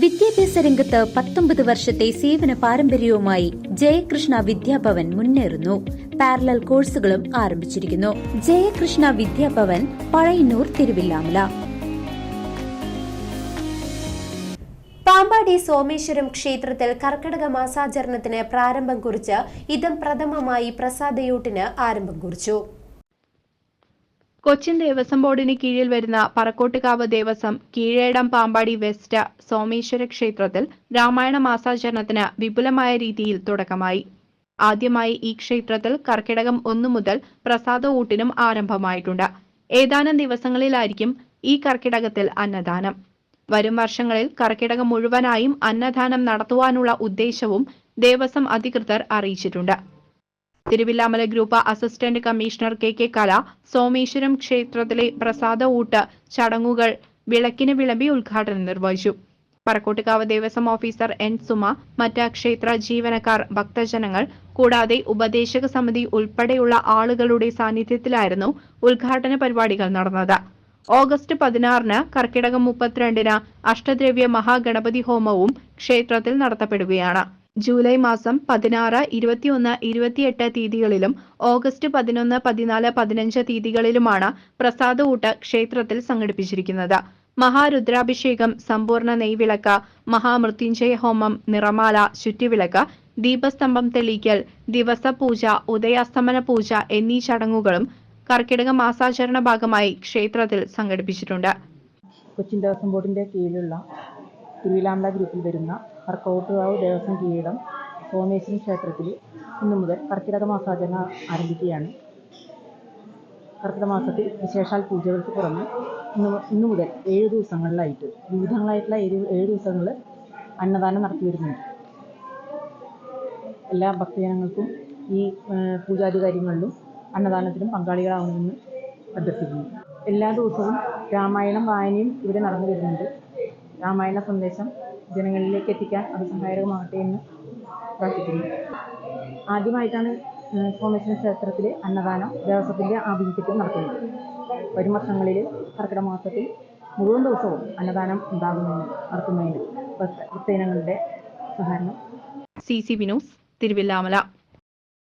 വിദ്യാഭ്യാസ രംഗത്ത് 19 വർഷത്തെ സേവന പാരമ്പര്യവുമായി ജയകൃഷ്ണ വിദ്യാഭവൻ മുന്നേറുന്നു. പാരലൽ കോഴ്സുകളും ആരംഭിച്ചിരിക്കുന്നു. ജയകൃഷ്ണ വിദ്യാഭവൻ, പഴയന്നൂർ, തിരുവില്ലാമല. പാമ്പാടി സോമേശ്വരം ക്ഷേത്രത്തിൽ കർക്കിടക മാസാചരണത്തിന് പ്രാരംഭം കുറിച്ച് ഇദം പ്രഥമമായി പ്രസാദയൂട്ടിന് ആരംഭം കുറിച്ചു. കൊച്ചിൻ ദേവസ്വം ബോർഡിന് കീഴിൽ വരുന്ന പറക്കോട്ടുകാവ് ദേവസ്വം കീഴേടം പാമ്പാടി വെസ്റ്റ് സോമേശ്വര ക്ഷേത്രത്തിൽ രാമായണ മാസാചരണത്തിന് വിപുലമായ രീതിയിൽ തുടക്കമായി. ആദ്യമായി ഈ ക്ഷേത്രത്തിൽ കർക്കിടകം 1 മുതൽ പ്രസാദ ഊട്ടിനും ആരംഭമായിട്ടുണ്ട്. ഏതാനും ദിവസങ്ങളിലായിരിക്കും ഈ കർക്കിടകത്തിൽ അന്നദാനം. വരും വർഷങ്ങളിൽ കർക്കിടകം മുഴുവനായും അന്നദാനം നടത്തുവാനുള്ള ഉദ്ദേശവും ദേവസ്വം അധികൃതർ അറിയിച്ചിട്ടുണ്ട്. Thiruvilwamala group assistant commissioner K കല സോമേശ്വരം ക്ഷേത്രത്തിലെ പ്രസാദ ഊട്ട് ചടങ്ങുകൾ വിളക്കിന് വിളമ്പി ഉദ്ഘാടനം നിർവഹിച്ചു. പറക്കോട്ടുകാവ് ദേവസ്വം ഓഫീസർ എൻ സുമ, മറ്റ് ക്ഷേത്ര ജീവനക്കാർ, ഭക്തജനങ്ങൾ കൂടാതെ ഉപദേശക സമിതി ഉൾപ്പെടെയുള്ള ആളുകളുടെ സാന്നിധ്യത്തിലായിരുന്നു ഉദ്ഘാടന പരിപാടികൾ നടന്നത്. ഓഗസ്റ്റ് 16-ന് കർക്കിടകം 32-ന് അഷ്ടദ്രവ്യ മഹാഗണപതി ഹോമവും ക്ഷേത്രത്തിൽ നടത്തപ്പെടുകയാണ്. ജൂലൈ മാസം 16, 21, 28 തീയതികളിലും ഓഗസ്റ്റ് 11, 14, 15 തീയതികളിലുമാണ് പ്രസാദ ഊട്ട് ക്ഷേത്രത്തിൽ സംഘടിപ്പിച്ചിരിക്കുന്നത്. മഹാരുദ്രാഭിഷേകം, സമ്പൂർണ്ണ നെയ്വിളക്ക്, മഹാമൃത്യുഞ്ജയ ഹോമം, നിറമാല, ചുറ്റുവിളക്ക്, ദീപസ്തംഭം തെളിയിക്കൽ, ദിവസപൂജ, ഉദയാസ്തമന പൂജ എന്നീ ചടങ്ങുകളും കർക്കിടക മാസാചരണ ഭാഗമായി ക്ഷേത്രത്തിൽ സംഘടിപ്പിച്ചിട്ടുണ്ട്. കൊച്ചിൻ ദേവസ്വം ബോർഡിന്റെ കീഴിലുള്ള തിരുവില്ലാമല ഗ്രൂപ്പിൽ വരുന്ന പറക്കോട്ടുകാവ് ദേവസ്വം കീഴടം സോമേശ്വരം ക്ഷേത്രത്തിൽ ഇന്നു മുതൽ കർക്കിടക മാസാചരണം ആരംഭിക്കുകയാണ്. കർക്കിടക മാസത്തിൽ വിശേഷാൽ പൂജകൾക്ക് പുറമെ ഇന്നു മുതൽ 7 ദിവസങ്ങളിലായിട്ട് വിവിധങ്ങളായിട്ടുള്ള 7 ദിവസങ്ങൾ അന്നദാനം നടത്തി വരുന്നുണ്ട്. എല്ലാ ഭക്തജനങ്ങൾക്കും ഈ പൂജാധികാരികളിലും അന്നദാനത്തിലും പങ്കാളികളാവുമെന്ന് അഭ്യർത്ഥിക്കുന്നു. എല്ലാ ദിവസവും രാമായണം വായനയും ഇവിടെ നടന്നു വരുന്നുണ്ട്. രാമായണ സന്ദേശം ജനങ്ങളിലേക്ക് എത്തിക്കാൻ അത് സഹായകമാകട്ടെ എന്ന് പ്രാർത്ഥിക്കുന്നു. ആദ്യമായിട്ടാണ് സോമേശ്വരം ക്ഷേത്രത്തിലെ അന്നദാനം ദേവസ്വത്തിൻ്റെ ആഭിമുഖ്യത്തിൽ നടത്തുന്നത്. വരും വർഷങ്ങളിൽ കർക്കിടക മാസത്തിൽ മുഴുവൻ ദിവസവും അന്നദാനം നടത്തുന്നതിന് ഭക്തജനങ്ങളുടെ സഹകരണം. CCB news, Thiruvilwamala.